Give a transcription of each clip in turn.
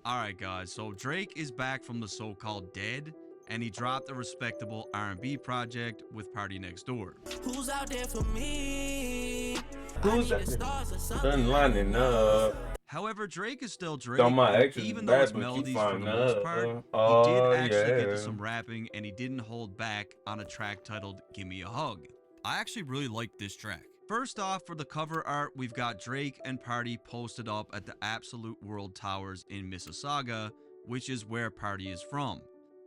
Alright guys, so Drake is back from the so-called dead, and he dropped a respectable R&B project with Party Next Door. Who's out there for me? I Who's need that? the stars or Done something lining lining up. up. However, Drake is still Thought Drake, my and ex was even though his bad, but she melodies for fine. the most part, he did Oh actually get to yeah. some rapping, and he didn't hold back on a track titled Gimme a Hug. I actually really like this track. First off, for the cover art, we've got Drake and Party posted up at the Absolute World Towers in Mississauga, which is where Party is from.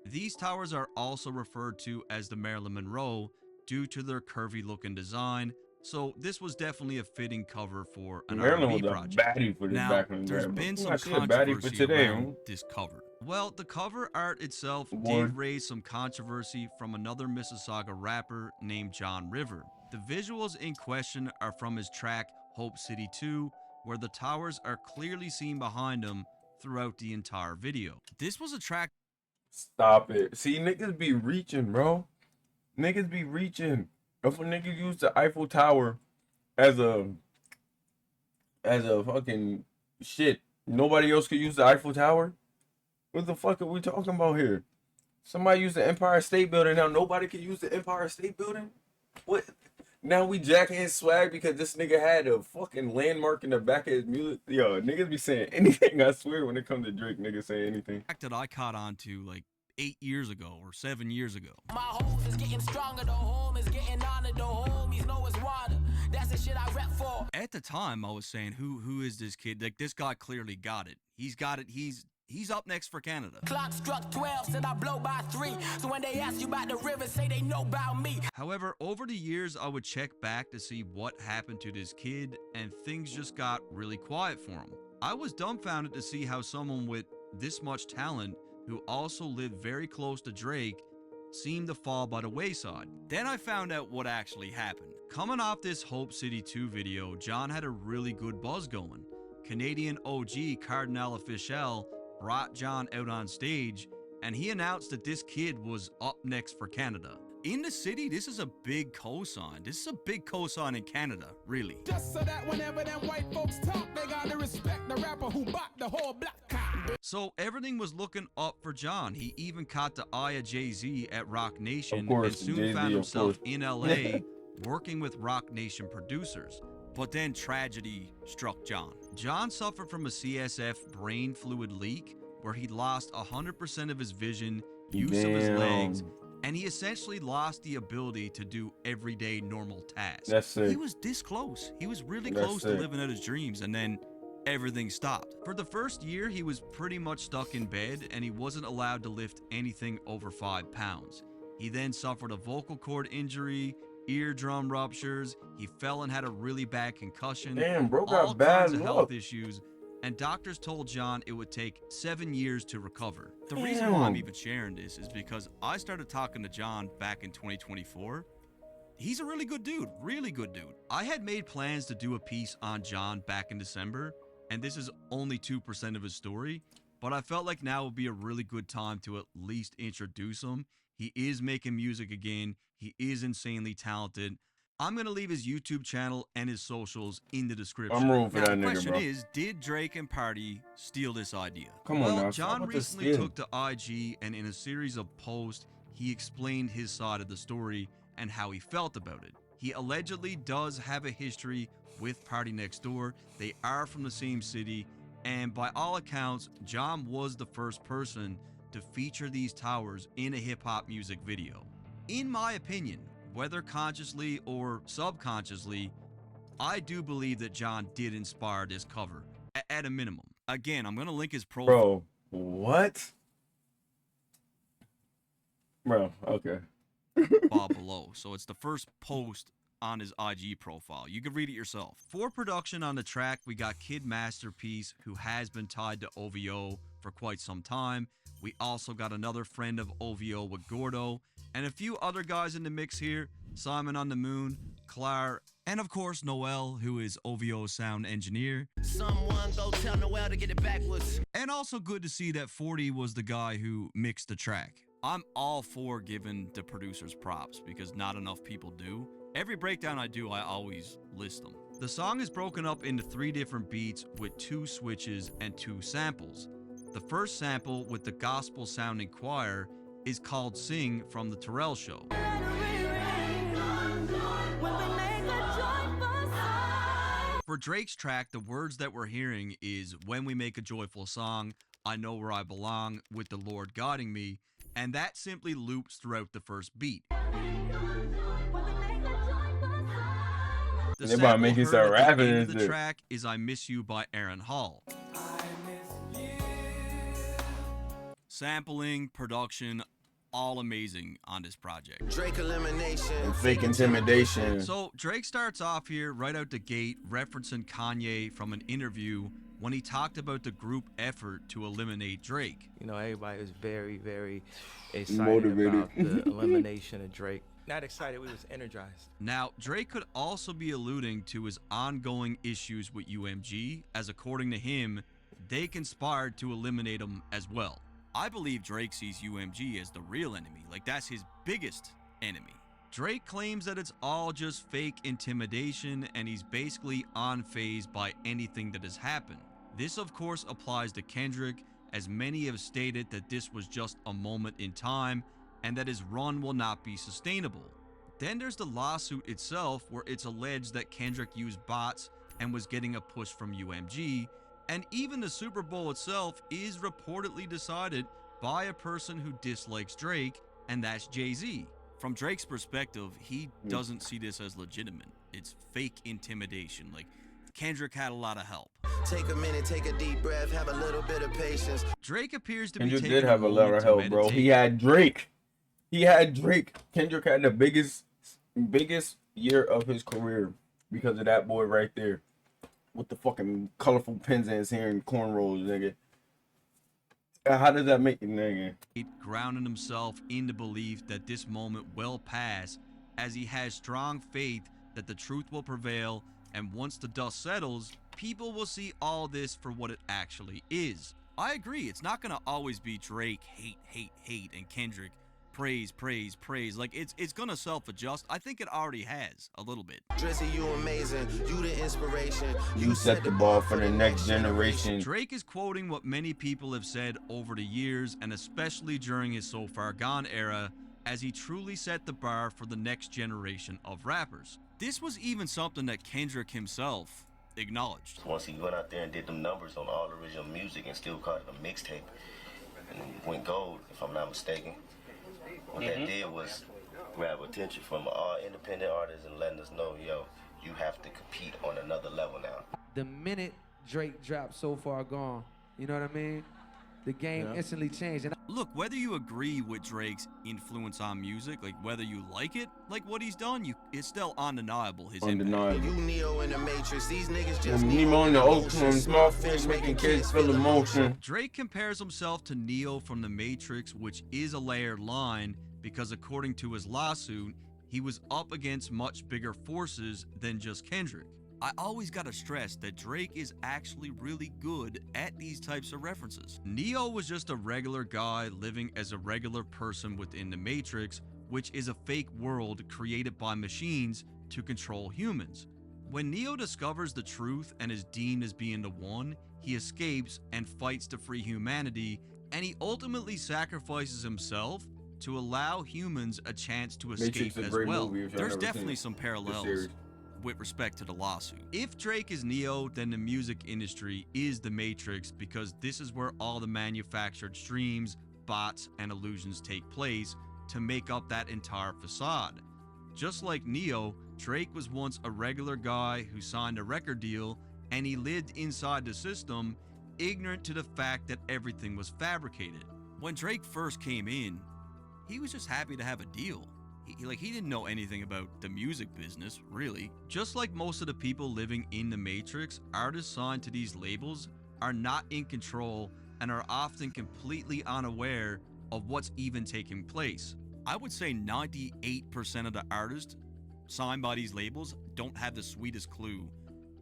These towers are also referred to as the Marilyn Monroe due to their curvy looking design, so this was definitely a fitting cover for an Maryland R&B was a project. baddie for this Now, back in the there's day. been But some I see a baddie for controversy today. around this cover. Well, the cover art itself Boy. did raise some controversy from another Mississauga rapper named John River. The visuals in question are from his track Hope City 2, where the towers are clearly seen behind him throughout the entire video. This was a track. Stop it. See, niggas be reaching, bro. Niggas be reaching. If a nigga use the Eiffel Tower as a fucking shit, nobody else could use the Eiffel Tower? What the fuck are we talking about here? Somebody used the Empire State Building, now nobody can use the Empire State Building? What? Now we jacking his swag because this nigga had a fucking landmark in the back of his music. Yo, niggas be saying anything, I swear, when it comes to Drake, niggas say anything. That I caught on to like 8 years ago or 7 years ago. My hope is getting stronger, the home is getting honored, the homies know it's water. That's the shit I rap for. At the time, I was saying, who is this kid? Like, this guy clearly got it. He's got it. He's up next for Canada. Clock struck 12, said I blow by 3. So when they ask you about the river, say they know about me. However, over the years, I would check back to see what happened to this kid, and things just got really quiet for him. I was dumbfounded to see how someone with this much talent, who also lived very close to Drake, seemed to fall by the wayside. Then I found out what actually happened. Coming off this Hope City 2 video, John had a really good buzz going. Canadian OG Cardinal Official brought John out on stage, and he announced that this kid was up next for Canada. In the city, this is a big cosign. This is a big cosign in Canada, really. Just so that whenever them white folks talk, they gotta respect the rapper who bought the whole black car. So everything was looking up for John. He even caught the eye of Jay-Z at Rock Nation, Of course, and soon Jay-Z, found of himself course. in LA working with Rock Nation producers. But then tragedy struck John. John suffered from a CSF brain fluid leak where he lost 100% of his vision, use of his legs, and he essentially lost the ability to do everyday normal tasks. That's sick. He was this close. He was really That's close to sick. living out his dreams, and then everything stopped. For the first year, he was pretty much stuck in bed, and he wasn't allowed to lift anything over 5 pounds. He then suffered a vocal cord injury, eardrum ruptures, he fell and had a really bad concussion, Damn, bro all got bad kinds of luck. health issues, and doctors told John it would take 7 years to recover. The reason why I'm Damn. even sharing this is because I started talking to John back in 2024. He's a really good dude, really good dude. I had made plans to do a piece on John back in December, and this is only 2% of his story, but I felt like now would be a really good time to at least introduce him. He is making music again. He is insanely talented. I'm going to leave his YouTube channel and his socials in the description. I'm rooting for Now, that the nigga, question bro. is, did Drake and Party steal this idea? Come on well, now, stop John with the recently skin. took to IG, and in a series of posts, he explained his side of the story and how he felt about it. He allegedly does have a history with Party Next Door. They are from the same city, and by all accounts, John was the first person to feature these towers in a hip-hop music video. In my opinion, whether consciously or subconsciously, I do believe that John did inspire this cover, at a minimum. Again, I'm going to link his profile. Bro, what? Bro, okay. Below. So it's the first post on his IG profile. You can read it yourself. For production on the track, we got Kid Masterpiece, who has been tied to OVO for quite some time. We also got another friend of OVO with Gordo, and a few other guys in the mix here. Simon on the Moon, Clar, and of course Noel, who is OVO's sound engineer. Someone go tell Noel to get it backwards. And also good to see that 40 was the guy who mixed the track. I'm all for giving the producers props because not enough people do. Every breakdown I do, I always list them. The song is broken up into 3 different beats with 2 switches and 2 samples. The first sample with the gospel sounding choir is called Sing from The Terrell Show. For Drake's track, the words that we're hearing is "When we make a joyful song, I know where I belong, with the Lord guiding me," and that simply loops throughout the first beat. The They about to make sample you heard start at the rapping end and of the shit. track is "I Miss You" by Aaron Hall. Sampling, production, all amazing on this project. Drake elimination. And fake intimidation. So Drake starts off here right out the gate referencing Kanye from an interview when he talked about the group effort to eliminate Drake. You know, everybody was very, very excited Motivated. about the elimination of Drake. Not excited, we was energized. Now, Drake could also be alluding to his ongoing issues with UMG, as according to him, they conspired to eliminate him as well. I believe Drake sees UMG as the real enemy, like that's his biggest enemy. Drake claims that it's all just fake intimidation and he's basically unfazed by anything that has happened. This of course applies to Kendrick, as many have stated that this was just a moment in time and that his run will not be sustainable. Then there's the lawsuit itself, where it's alleged that Kendrick used bots and was getting a push from UMG, and even the Super Bowl itself is reportedly decided by a person who dislikes Drake, and that's Jay-Z. From Drake's perspective, he doesn't see this as legitimate. It's fake intimidation. Like, Kendrick had a lot of help. Take a minute, take a deep breath, have a little bit of patience. Drake appears to be Kendrick taking did have a lot moment of to help, bro. meditate. He had Drake. Kendrick had the biggest year of his career because of that boy right there. With the fucking colorful pins in his hair and cornrows, nigga. How does that make you, nigga? Grounding himself in the belief that this moment will pass, as he has strong faith that the truth will prevail, and once the dust settles, people will see all this for what it actually is. I agree, it's not gonna always be Drake hate, and Kendrick praise. Like, it's gonna self-adjust. I think it already has a little bit. Drizzy, you amazing, you the inspiration. You set the ball for the next generation. Drake is quoting what many people have said over the years, and especially during his So Far Gone era, as he truly set the bar for the next generation of rappers. This was even something that Kendrick himself acknowledged. Once he went out there and did them numbers on all original music and still called it a mixtape, and went gold, if I'm not mistaken. What that did was grab attention from all independent artists and letting us know, yo, you have to compete on another level now. The minute Drake dropped So Far Gone, you know what I mean? The game instantly changed. And Look, whether you agree with Drake's influence on music, like whether you like it, like what he's done, it's still undeniable his impact. Undeniable. You Neo in the Matrix, these niggas just Nemo in the emotion. ocean, small fish making kids feel emotion. Drake compares himself to Neo from The Matrix, which is a layered line because according to his lawsuit, he was up against much bigger forces than just Kendrick. I always gotta stress that Drake is actually really good at these types of references. Neo was just a regular guy living as a regular person within the Matrix, which is a fake world created by machines to control humans. When Neo discovers the truth and is deemed as being the one, he escapes and fights to free humanity, and he ultimately sacrifices himself to allow humans a chance to escape Matrix is a as great well. movie if y'all There's never definitely seen some the parallels series. with respect to the lawsuit. If Drake is Neo, then the music industry is the Matrix, because this is where all the manufactured streams, bots, and illusions take place to make up that entire facade. Just like Neo, Drake was once a regular guy who signed a record deal, and he lived inside the system, ignorant to the fact that everything was fabricated. When Drake first came in, he was just happy to have a deal. He didn't know anything about the music business, really. Just like most of the people living in the Matrix, artists signed to these labels are not in control and are often completely unaware of what's even taking place. I would say 98% of the artists signed by these labels don't have the sweetest clue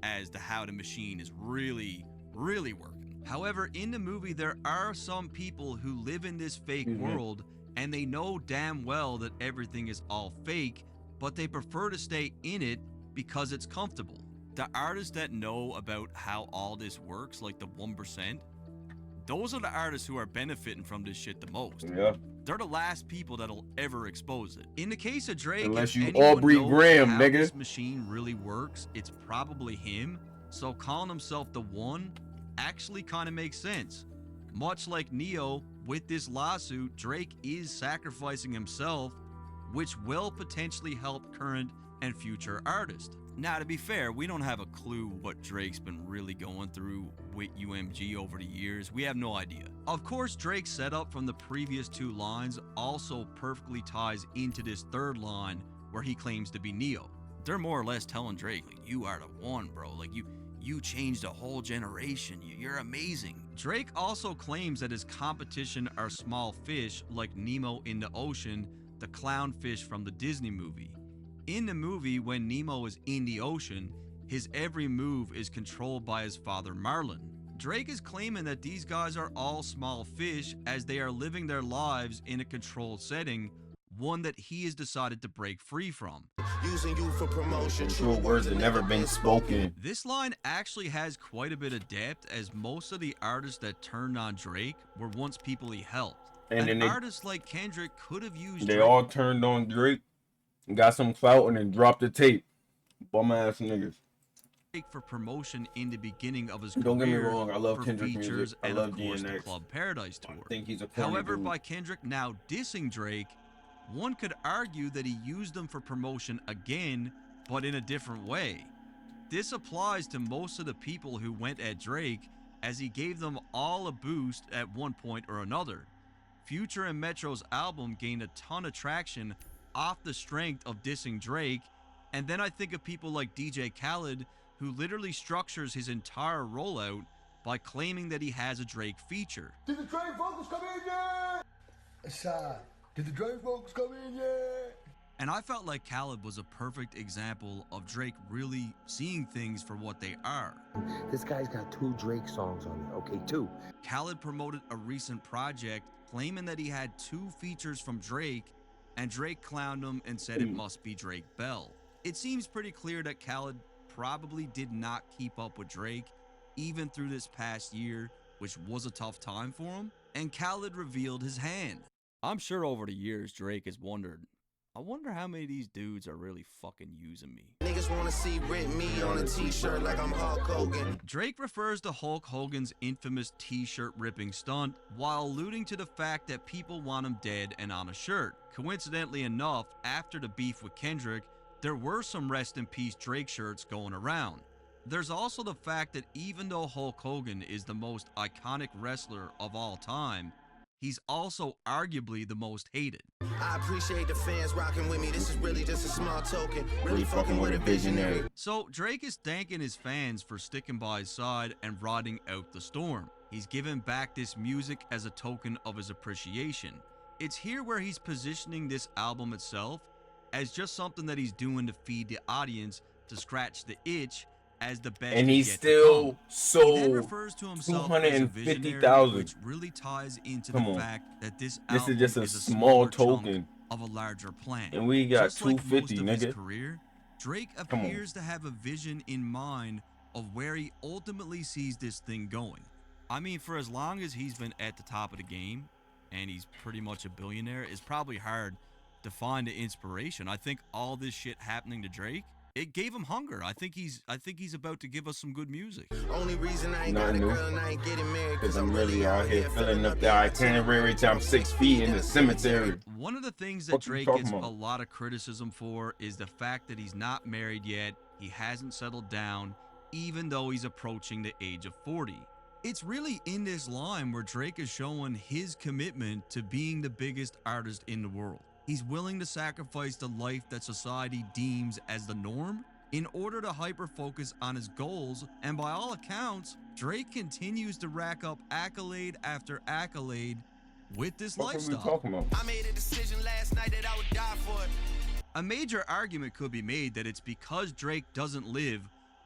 as to how the machine is really working. However, in the movie, there are some people who live in this fake world, and they know damn well that everything is all fake, but they prefer to stay in it because it's comfortable. The artists that know about how all this works, like the 1%, those are the artists who are benefiting from this shit the most. Yeah. They're the last people that'll ever expose it. In the case of Drake, Unless if you anyone Aubrey knows Graham, how nigga. this machine really works, it's probably him. So calling himself the one actually kind of makes sense. Much like Neo, with this lawsuit, Drake is sacrificing himself, which will potentially help current and future artists. Now, to be fair, we don't have a clue what Drake's been really going through with UMG over the years. We have no idea. Of course, Drake's setup from the previous two lines also perfectly ties into this third line where he claims to be Neo. They're more or less telling Drake, like, you are the one, bro. Like, you changed a whole generation. You're amazing. Drake also claims that his competition are small fish like Nemo in the ocean, the clownfish from the Disney movie. In the movie, when Nemo is in the ocean, his every move is controlled by his father Marlin. Drake is claiming that these guys are all small fish as they are living their lives in a controlled setting, one that he has decided to break free from. Using you for promotion. True words have never been spoken. This line actually has quite a bit of depth, as most of the artists that turned on Drake were once people he helped. And then An artist like Kendrick could have used they Drake all turned on Drake, got some clout, and then dropped the tape. Bum ass niggas. for promotion in the beginning of his Don't get me career wrong, I love for Kendrick features music. I and love of course the DNX. Club Paradise tour. I think he's a corny However, dude. by Kendrick now dissing Drake, one could argue that he used them for promotion again, but in a different way. This applies to most of the people who went at Drake, as he gave them all a boost at one point or another. Future and Metro's album gained a ton of traction off the strength of dissing Drake, and then I think of people like DJ Khaled, who literally structures his entire rollout by claiming that he has a Drake feature. Did the Drake vocals come in yet? Aside. Did the Drake vocals come in yet? And I felt like Khaled was a perfect example of Drake really seeing things for what they are. This guy's got 2 Drake songs on there, okay, 2. Khaled promoted a recent project claiming that he had 2 features from Drake, and Drake clowned him and said it must be Drake Bell. It seems pretty clear that Khaled probably did not keep up with Drake, even through this past year, which was a tough time for him, and Khaled revealed his hand. I'm sure over the years Drake has wondered, I wonder how many of these dudes are really fucking using me. Niggas wanna see Rip me on a t-shirt like I'm Hulk Hogan. Drake refers to Hulk Hogan's infamous t-shirt ripping stunt while alluding to the fact that people want him dead and on a shirt. Coincidentally enough, after the beef with Kendrick, there were some rest in peace Drake shirts going around. There's also the fact that even though Hulk Hogan is the most iconic wrestler of all time, he's also arguably the most hated. I appreciate the fans rocking with me. This is really just a small token. Really fucking with a visionary. So Drake is thanking his fans for sticking by his side and riding out the storm. He's given back this music as a token of his appreciation. It's here where he's positioning this album itself as just something that he's doing to feed the audience, to scratch the itch as the best. And he's yet to still come. He then sold refers to himself as a visionary, which 250,000. really ties into Come the on. fact that this This album is just a is small smaller chunk token. of a larger plan. And we got Just like most 250, of his nigga. career, Drake Come on. appears to have a vision in mind of where he ultimately sees this thing going. I mean, for as long as he's been at the top of the game, and he's pretty much a billionaire, it's probably hard to find the inspiration. I think all this shit happening to Drake, it gave him hunger. I think he's about to give us some good music. Only reason I ain't got a Nothing new. girl and I ain't getting married Cause I'm really out here filling up the itinerary till I'm 6 feet in the cemetery. One of the things that What you Drake talking gets a about? lot of criticism for is the fact that he's not married yet, he hasn't settled down, even though he's approaching the age of 40. It's really in this line where Drake is showing his commitment to being the biggest artist in the world. He's willing to sacrifice the life that society deems as the norm in order to hyper-focus on his goals, and by all accounts, Drake continues to rack up accolade after accolade with this What are we lifestyle. talking about? I made a decision last night that I would die for it. A major argument could be made that it's because Drake doesn't live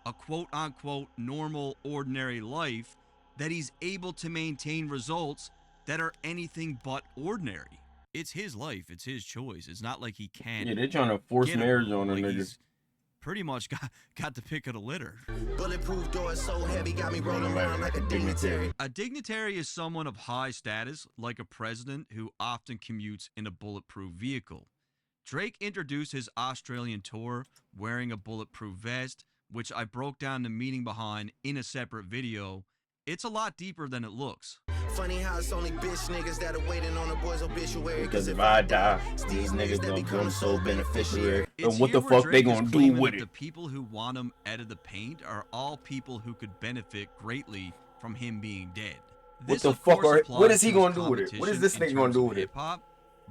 a quote-unquote normal, ordinary life that he's able to maintain results that are anything but ordinary. It's his life, it's his choice. It's not like he can't. Yeah, they're trying to force get 'em. marriage on a Like, nigga. he's pretty much got the pick of the litter. Bulletproof doors so heavy, got me rolling around like a dignitary. A dignitary is someone of high status, like a president who often commutes in a bulletproof vehicle. Drake introduced his Australian tour wearing a bulletproof vest, which I broke down the meaning behind in a separate video. It's a lot deeper than it looks. Funny how it's only bitch niggas that are waiting on a boy's obituary. Because if I die, these niggas gonna become sole beneficiary. It's And what the here where fuck they Drake is gonna do claiming with that it? the people who want him out of the paint are all people who could benefit greatly from him being dead. What the fuck what is he gonna do with it? What is this nigga gonna do with it? Hip-hop,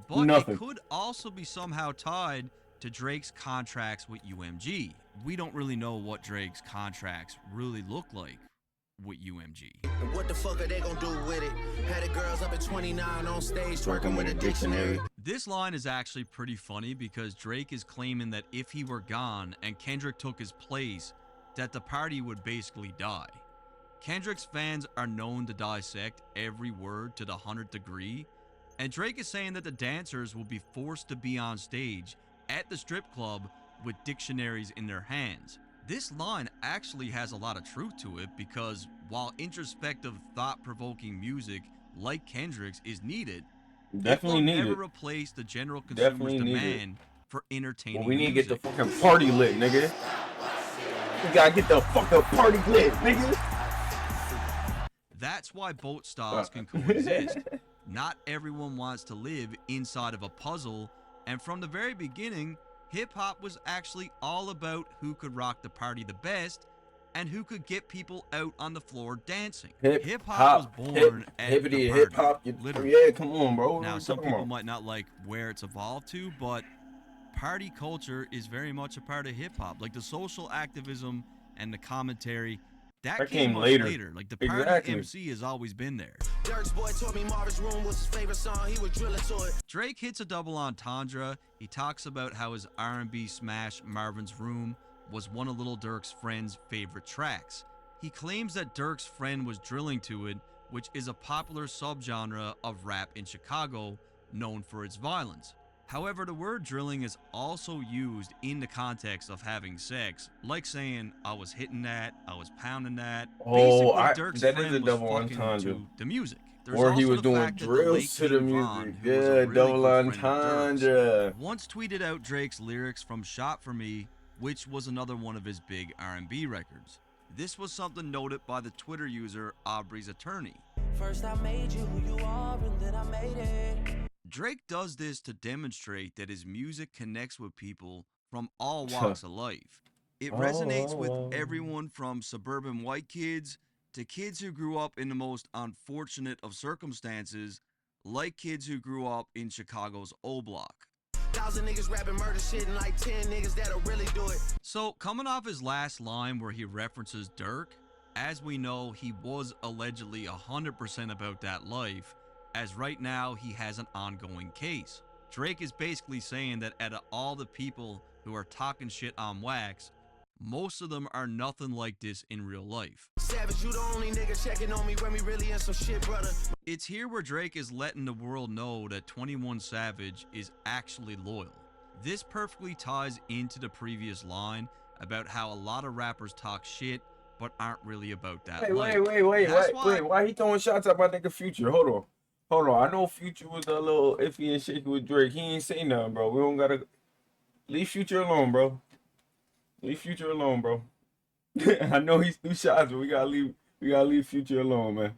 but Nothing. it could also be somehow tied to Drake's contracts with UMG. We don't really know what Drake's contracts really look like with UMG. What the fuck are they gonna do with it? Had the girls up at 29 on stage working with a dictionary. This line is actually pretty funny because Drake is claiming that if he were gone and Kendrick took his place, that the party would basically die. Kendrick's fans are known to dissect every word to the 100th degree, and Drake is saying that the dancers will be forced to be on stage at the strip club with dictionaries in their hands. This line actually has a lot of truth to it because while introspective, thought-provoking music like Kendrick's is needed, Definitely it will needed. never replace the general consumer's Definitely needed. demand for entertaining Well, we need to get the music. fucking party lit, nigga. We gotta get the fucking party lit, nigga. That's why both styles can coexist. Not everyone wants to live inside of a puzzle, and from the very beginning, hip-hop was actually all about who could rock the party the best and who could get people out on the floor dancing. Hip-hop was born at the hippity party, hip hop. literally. Yeah, come on, bro. What Now, we some talking people about? might not like where it's evolved to, but party culture is very much a part of hip-hop. Like the social activism and the commentary, that came much later. Like the party Exactly. MC has always been there. Dirk's boy told me Marvin's Room was his favorite song. He was drilling to it. Drake hits a double entendre. He talks about how his R&B smash Marvin's Room was one of Lil Durk's friend's favorite tracks. He claims that Durk's friend was drilling to it, which is a popular subgenre of rap in Chicago known for its violence. However, the word drilling is also used in the context of having sex, like saying, I was hitting that, I was pounding that. Oh, Basically, Durk's that is friend a was double fucking entendre. to the music. There's Or he also was the doing fact that the drills late to the King music. Von, who was a Yeah, really double good friend of Durk's, entendre. once tweeted out Drake's lyrics from Shot For Me, which was another one of his big R&B records. This was something noted by the Twitter user Aubrey's Attorney. First I made you who you are, and then I made it. Drake does this to demonstrate that his music connects with people from all walks of life. It resonates with everyone from suburban white kids to kids who grew up in the most unfortunate of circumstances, like kids who grew up in Chicago's O Block. 1,000 niggas rapping murder shit and like 10 niggas that'll really do it. So, coming off his last line where he references Dirk, as we know, he was allegedly 100% about that life, as right now he has an ongoing case. Drake is basically saying that out of all the people who are talking shit on wax, most of them are nothing like this in real life. Savage, you the only nigga checking on me when we really in some shit, brother. It's here where Drake is letting the world know that 21 Savage is actually loyal. This perfectly ties into the previous line about how a lot of rappers talk shit but aren't really about that life. Wait. Why he throwing shots at my nigga Future? Hold on. I know Future was a little iffy and shaky with Drake. He ain't say nothing, bro. We don't gotta leave Future alone, bro. Leave Future alone, bro. I know he's threw shots, but we gotta leave Future alone, man.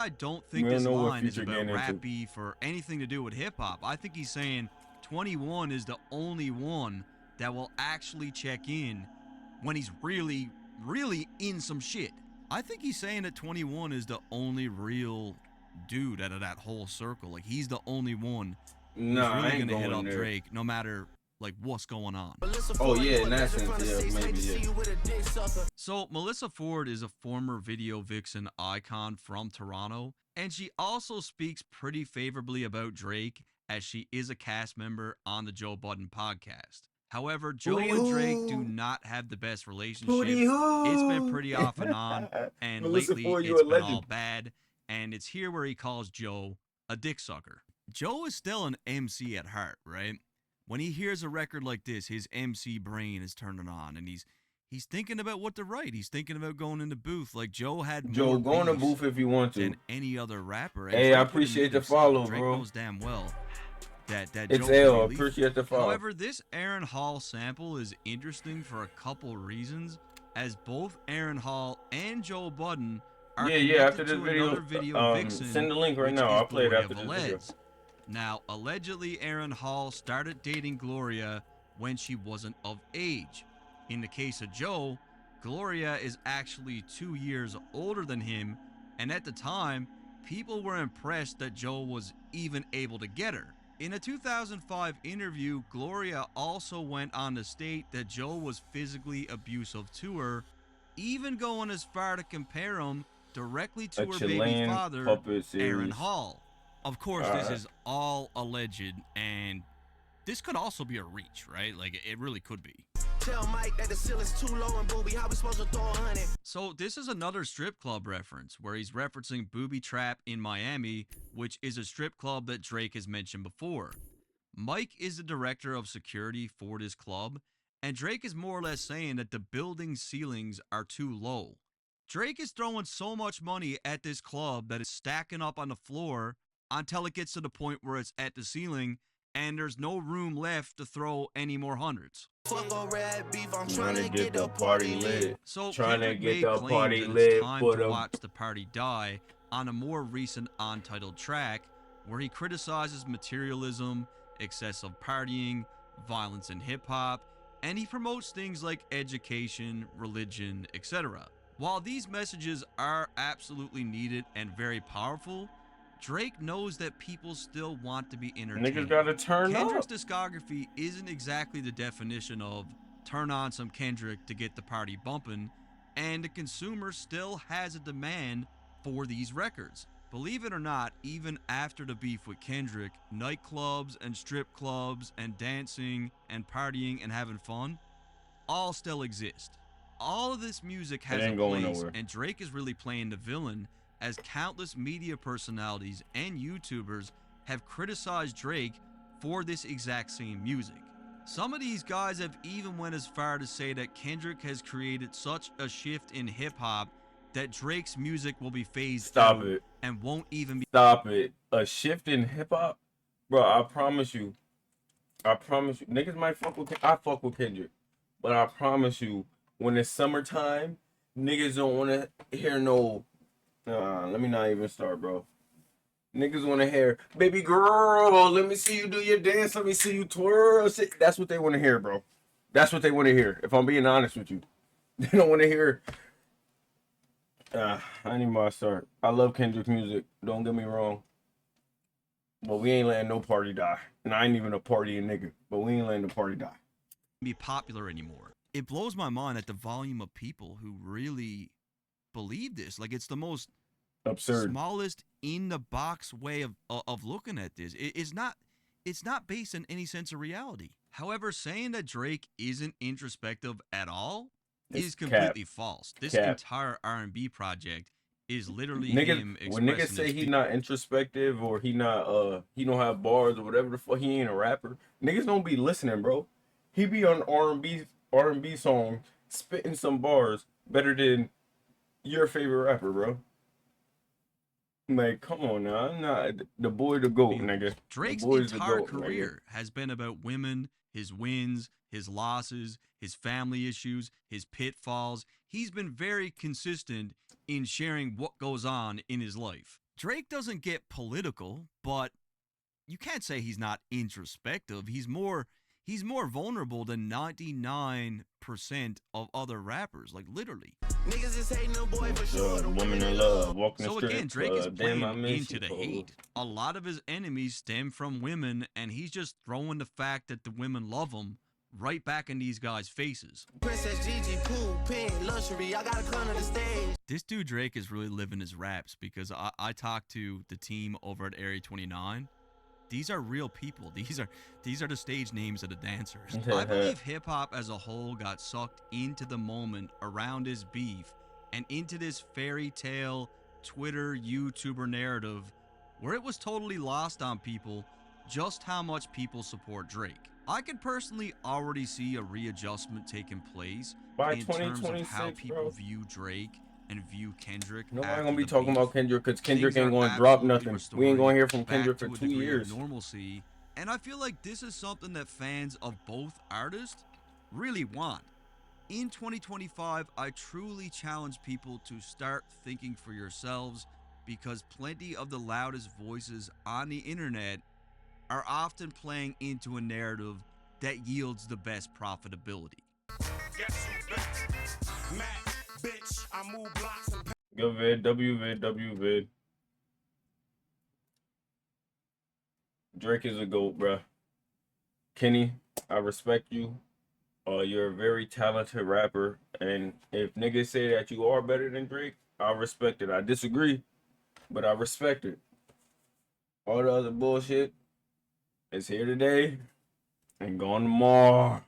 I don't think We don't this know what line is Future about getting into. rap beef or anything to do with hip hop. I think he's saying 21 is the only one that will actually check in when he's really, really in some shit. I think he's saying that 21 is the only real dude out of that whole circle. Like, he's the only one who's Nah, I really ain't gonna hit going up there. Drake, no matter like what's going on. Oh yeah, in that sense, yeah, maybe yeah. So Melissa Ford is a former video vixen icon from Toronto, and she also speaks pretty favorably about Drake as she is a cast member on the Joe Budden podcast. However, Joe and Drake do not have the best relationship. It's been pretty off and on, and Melissa lately Ford, you it's a been all legend. bad, and it's here where he calls Joe a dick sucker. Joe is still an MC at heart, right? When he hears a record like this, his MC brain is turning on, and he's thinking about what to write. He's thinking about going in the booth. Like Joe had Joe, more go in the beefs booth if you want to. than any other rapper. And Hey, I Drake would admit appreciate the himself, follow, Drake bro. knows damn well that It's Joe L. could be Appreciate the follow. However, this Aaron Hall sample is interesting for a couple reasons, as both Aaron Hall and Joe Budden are Yeah. After connected this to another video Vixen, send the link right which now. is I'll play it Gloria after this video. Velez. Now, allegedly, Aaron Hall started dating Gloria when she wasn't of age. In the case of Joe, Gloria is actually 2 years older than him, and at the time, people were impressed that Joe was even able to get her. In a 2005 interview, Gloria also went on to state that Joe was physically abusive to her, even going as far to compare him directly to her baby Chilean father, puppet series. Aaron Hall. Of course, this is all alleged, and this could also be a reach, right? Like, it really could be. Tell Mike that the ceiling's too low and booby, how we supposed to throw 100? So this is another strip club reference where he's referencing Booby Trap in Miami, which is a strip club that Drake has mentioned before. Mike is the director of security for this club, and Drake is more or less saying that the building ceilings are too low. Drake is throwing so much money at this club that it's stacking up on the floor until it gets to the point where it's at the ceiling and there's no room left to throw any more hundreds. Fuck a red beef, I'm Trying to get the party lit. So Trying to Kendrick get made the claims party that lit it's time for to the- watch the party die on a more recent untitled track where he criticizes materialism, excessive partying, violence in hip-hop, and he promotes things like education, religion, etc. While these messages are absolutely needed and very powerful, Drake knows that people still want to be entertained. Niggas gotta turn Kendrick's up. discography isn't exactly the definition of turn on some Kendrick to get the party bumping, and the consumer still has a demand for these records. Believe it or not, even after the beef with Kendrick, nightclubs and strip clubs and dancing and partying and having fun all still exist. All of this music has ain't a going place, nowhere. and Drake is really playing the villain, as countless media personalities and YouTubers have criticized Drake for this exact same music. Some of these guys have even went as far to say that Kendrick has created such a shift in hip-hop that Drake's music will be phased out and won't even be... Stop it. A shift in hip hop? Bro, I promise you. Niggas might fuck with I fuck with Kendrick. But I promise you, when it's summertime, niggas don't want to hear no... let me not even start, bro. Niggas want to hear, baby girl, let me see you do your dance. Let me see you twirl. That's what they want to hear, bro. That's what they want to hear, if I'm being honest with you. They don't want to hear... I need my start. I love Kendrick's music. Don't get me wrong. But we ain't letting no party die. And I ain't even a partying nigga. But we ain't letting the party die. be popular anymore. It blows my mind at the volume of people who really believe this. Like, it's the most absurd, smallest in the box way of looking at this. It's not based on any sense of reality. However, saying that Drake isn't introspective at all is completely false. This entire R&B project is literally him expressing when niggas say he not introspective or he not he don't have bars or whatever the fuck, he ain't a rapper. Niggas don't be listening, bro. He be on R&B song spitting some bars better than your favorite rapper, bro. Like, come on now. I'm not the boy to goat, nigga. Drake's entire career has been about women, his wins, his losses, his family issues, his pitfalls. He's been very consistent in sharing what goes on in his life. Drake doesn't get political, but you can't say he's not introspective. He's more vulnerable than 99% of other rappers, like literally. Niggas is hating them boy for sure. Woman in love, walking So the again, strip Drake is club. playing Damn, I miss into you, the bro. hate. A lot of his enemies stem from women, and he's just throwing the fact that the women love him right back in these guys' faces. Princess Gigi, pool, pin, luxury, I gotta come to the stage. This dude Drake is really living his raps, because I talked to the team over at Area 29. These are real people. These are the stage names of the dancers. I believe hip-hop as a whole got sucked into the moment around his beef and into this fairy tale Twitter YouTuber narrative where it was totally lost on people just how much people support Drake. I can personally already see a readjustment taking place by in terms of 2026, how people bro. view Drake and view Kendrick. Nobody after gonna be the talking beef. about Kendrick because Kendrick Things ain't are gonna drop absolutely nothing. We ain't gonna restoring hear from back Kendrick to for a 2 degree years. of normalcy, and I feel like this is something that fans of both artists really want. In 2025, I truly challenge people to start thinking for yourselves, because plenty of the loudest voices on the internet are often playing into a narrative that yields the best profitability. Go vid, W vid, W vid. Drake is a GOAT, bruh. Kenny, I respect you. You're a very talented rapper, and if niggas say that you are better than Drake, I respect it. I disagree, but I respect it. All the other bullshit is here today and gone tomorrow.